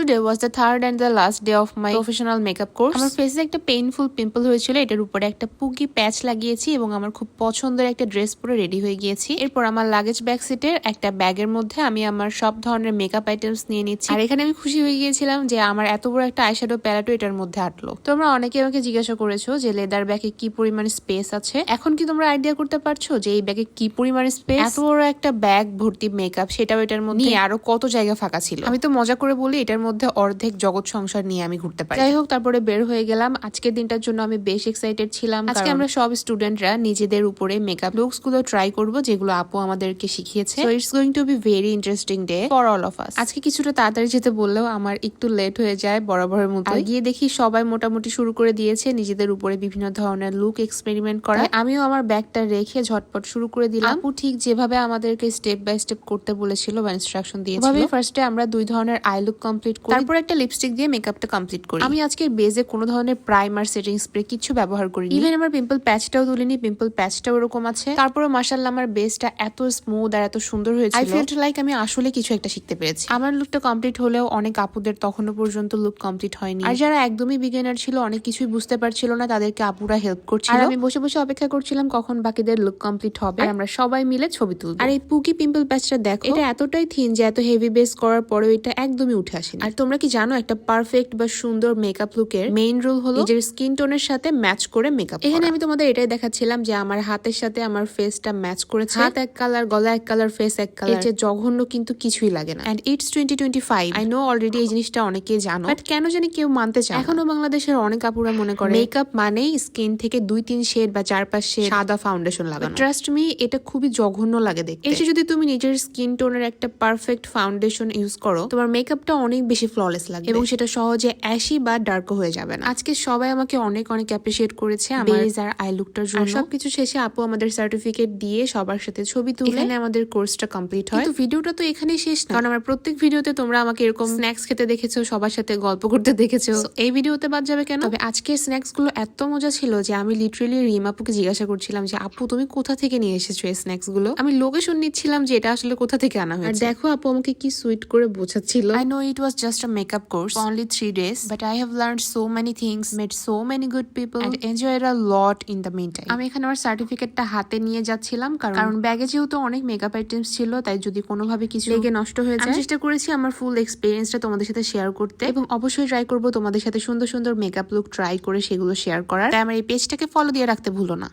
Today was the third and the last day of my professional makeup course. আমার ফেসে একটা painful pimple হয়েছিল, এটার উপরে একটা পুকি প্যাচ লাগিয়েছি এবং আমার খুব পছন্দের একটা ড্রেস পরে রেডি হয়ে গিয়েছি। এরপর আমার লাগেজ ব্যাগ সিটের একটা ব্যাগের মধ্যে আমি আমার সব ধরনের মেকআপ আইটেমস নিয়ে নিচ্ছি। আর এখানে আমি খুশি হয়ে গিয়েছিলাম যে আমার এত বড় একটা আইশ্যাডো প্যালেটও এটার মধ্যে আটলো। তোমরা অনেকে আমাকে জিজ্ঞাসা করেছো যে লেদার ব্যাগে কি পরিমাণ স্পেস আছে। এখন কি তোমরা আইডিয়া করতে পারছো যে এই ব্যাগে কি পরিমাণ স্পেস? এত বড় একটা ব্যাগ ভর্তি মেকআপ, সেটাও এটার মধ্যে আরো কত জায়গা ফাঁকা ছিল। আমি তো মজা করে বলি এটার মধ্যে অর্ধেক জগৎ সংসার নিয়ে আমি ঘুরতে পারি। যাই হোক, তারপরে বের হয়ে গেলাম। আজকের দিনটার জন্য আমি বেশ এক্সাইটেড ছিলাম। আজকে আমরা সব স্টুডেন্টরা নিজেদের উপরে মেকআপ লুকস গুলো ট্রাই করব, যেগুলো আপু আমাদেরকে শিখিয়েছে। So it's going to be very interesting day for all of us. আজকে কিছুটা তাড়াতাড়ি যেতে বললেও আমার একটু লেট হয়ে যায় বরাবরের মতো। গিয়ে দেখি সবাই মোটামুটি শুরু করে দিয়েছে নিজেদের উপরে বিভিন্ন ধরনের লুক এক্সপেরিমেন্ট করা। আমিও আমার ব্যাগটা রেখে ঝটপট শুরু করে দিলাম। আপু ঠিক যেভাবে আমাদেরকে স্টেপ বাই স্টেপ করতে বলেছিল বা ইনস্ট্রাকশন দিয়েছিল, ফার্স্টে আমরা দুই ধরনের আই লুক কমপ্লিট করি, তারপর একটা লিপস্টিক দিয়ে মেকআপটা কমপ্লিট করি। আমি আজকের বেজে কোনো ধরনের প্রাইমার, সেটিং স্প্রে কিছু ব্যবহার করিনি। ইভেন আমার পিম্পল প্যাচটাও তুলিনি, পিম্পল প্যাচটাও এরকম আছে। তারপরে মাশাআল্লাহ আমার বেসটা এত স্মুথ আর এত সুন্দর হয়েছিল। আই ফেল্ট লাইক আমি আসলে কিছু একটা শিখতে পেরেছি। আমার লুকটা কমপ্লিট হলেও অনেক আপুদের তখনও পর্যন্ত লুক কমপ্লিট হয়নি। আর যারা একদমই বিগিনার ছিল, অনেক কিছুই বুঝতে পারছিল না, তাদেরকে আপুরা হেল্প করছিল। আর আমি বসে বসে অপেক্ষা করছিলাম কখন বাকিদের লুক কমপ্লিট হবে আর আমরা সবাই মিলে ছবি তুলব। আর এই পুকি পিম্পল প্যাচটা দেখো, এটা এতটাই থিন যে এত হেভি বেস করার পরেও এটা একদমই উঠে আসেনি। আর তোমরা কি জানো একটা পারফেক্ট বা সুন্দর মেকআপ লুকের মেইন রুল হলো নিজের স্কিন টোনের সাথে ম্যাচ করে মেকআপ। এখানে আমি তোমাদের এটাই দেখাচ্ছিলাম যে আমার হাতের সাথে আমার ফেসটা ম্যাচ করেছে। হাত এক কালার, গলা এক কালার, ফেস এক কালার। এর যে জঘন্য কিন্তু কিছুই লাগে না। And it's 2025। I know already এই জিনিসটা অনেকেই জানো, বাট কেন জানি কেউ মানতে চায়। এখনো বাংলাদেশের অনেক আপুরা মনে করে মেকআপ মানেই স্কিন থেকে 2-3 শেড বা 4-5 শেড সাদা ফাউন্ডেশন লাগানো। ট্রাস্ট মি, এটা খুবই জঘন্য লাগে দেখতে। এসে যদি তুমি নিজের স্কিন টোনের একটা পারফেক্ট ফাউন্ডেশন ইউজ করো, তোমার মেকআপটা অনেক বেশি ফ্ললেস লাগবে এবং সেটা সহজে অ্যাশি বা ডার্ক হয়ে যাবে না। আজকে সবাই আমাকে অনেক অনেক অ্যাপ্রিশিয়েট করেছে আমার বেজ আর আই লুকটার জন্য। সবকিছু শেষে আপু আমাদের সার্টিফিকেট দিয়ে সবার সাথে ছবি তুলে এখানে আমাদের কোর্সটা কমপ্লিট হয়। কিন্তু ভিডিওটা তো এখানেই শেষ না, কারণ আমার প্রত্যেক ভিডিওতে তোমরা আমাকে এরকম স্ন্যাক্স খেতে দেখেছো, সবার সাথে গল্প করতে দেখেছো। এই ভিডিওতে বাদ যাবে কেন? তবে আজকের স্ন্যাক্স গুলো এত মজা ছিল যে আমি লিটারেলি রিম আপুকে জিজ্ঞাসা করছিলাম যে আপু তুমি কোথা থেকে নিয়ে এসেছো এই স্ন্যাক্স গুলো। আমি লোকেশন নিচ্ছিলাম যে এটা আসলে কোথা থেকে আনা হয়েছে। আর দেখো আপু আমাকে কি সুইট করে বোঝাচ্ছিল। I know it was just a makeup course, only 3 days, but I have learned so many things, met so many good people and enjoyed a lot in the meantime. আমি এখানে আমার সার্টিফিকেটটা হাতে নিয়ে যাচ্ছিলাম, কারণ ব্যাগে যেহেতু অনেক মেকআপ আইটেমস ছিল, তাই যদি কোনোভাবে কিছু লেগে নষ্ট হয়ে যায়। আমি চেষ্টা করেছি আমার ফুল এক্সপেরিয়েন্সটা তোমাদের সাথে শেয়ার করতে এবং অবশ্যই ট্রাই করবো তোমাদের সাথে সুন্দর সুন্দর মেকআপ লুক ট্রাই করে সেগুলো শেয়ার করার। তাই আমার এই পেজটাকে ফলো দিয়ে রাখতে ভুলো না।